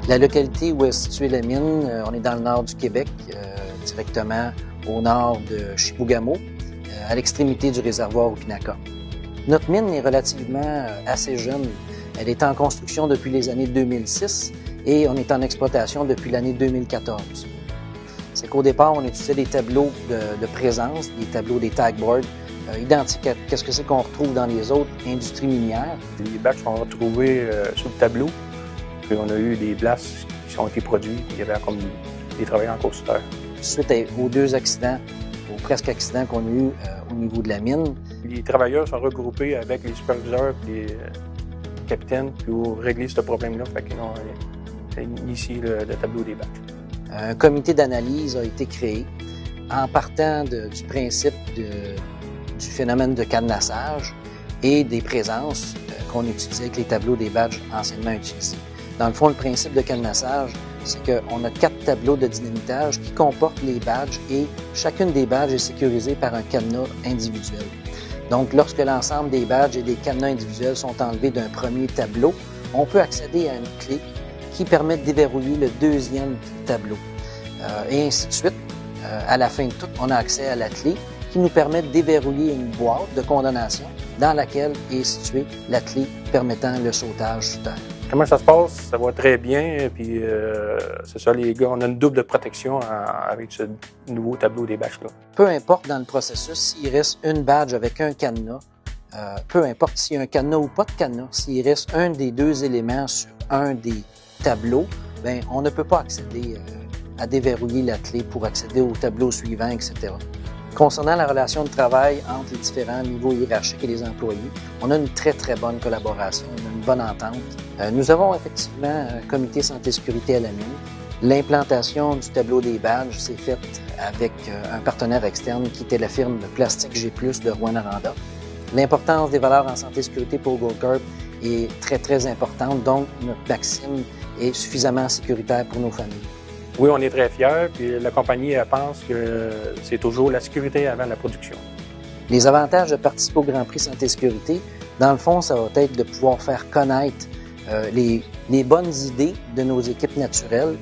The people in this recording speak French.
La localité où est située la mine, on est dans le nord du Québec, directement au nord de Chibougamau, à l'extrémité du réservoir Opinaka. Notre mine est relativement assez jeune. Elle est en construction depuis les années 2006 et on est en exploitation depuis l'année 2014. C'est qu'au départ, on utilisait des tableaux de présence, des tableaux des tagboards, identiques à ce que c'est qu'on retrouve dans les autres industries minières. Les batchs sont retrouvés sur le tableau. Puis on a eu des blasts qui ont été produits. Il y avait comme des travailleurs en constructeur. Suite aux deux accidents, aux presque accidents qu'on a eu au niveau de la mine. Les travailleurs sont regroupés avec les superviseurs et les capitaines pour régler ce problème-là. Fait qu'ils ont initié le tableau des batchs. Un comité d'analyse a été créé en partant du principe du phénomène de cadenassage et des présences qu'on utilisait avec les tableaux des badges anciennement utilisés. Dans le fond, le principe de cadenassage, c'est qu'on a 4 tableaux de dynamitage qui comportent les badges et chacune des badges est sécurisée par un cadenas individuel. Donc, lorsque l'ensemble des badges et des cadenas individuels sont enlevés d'un premier tableau, on peut accéder à une clé qui permet de déverrouiller le deuxième tableau. Et ainsi de suite. À la fin de tout, on a accès à la clé qui nous permet de déverrouiller une boîte de condamnation dans laquelle est située la clé permettant le sautage sous terre. Comment ça se passe? Ça va très bien. Puis c'est ça, les gars, on a une double protection avec ce nouveau tableau des batchs-là. Peu importe dans le processus, s'il reste une badge avec un cadenas, peu importe s'il y a un cadenas ou pas de cadenas, s'il reste un des deux éléments sur un des tableaux, bien, on ne peut pas accéder à déverrouiller la clé pour accéder au tableau suivant, etc. Concernant la relation de travail entre les différents niveaux hiérarchiques et les employés, on a une très, très bonne collaboration, on a une bonne entente. Nous avons effectivement un comité santé-sécurité à la mine. L'implantation du tableau des badges s'est faite avec un partenaire externe qui était la firme Plastique G+, de Rouyn-Noranda. L'importance des valeurs en santé-sécurité pour Goldcorp est très, très importante, donc notre maxime est suffisamment sécuritaire pour nos familles. Oui, on est très fiers, puis la compagnie elle pense que c'est toujours la sécurité avant la production. Les avantages de participer au Grand Prix Santé-Sécurité, dans le fond, ça va être de pouvoir faire connaître les bonnes idées de nos équipes naturelles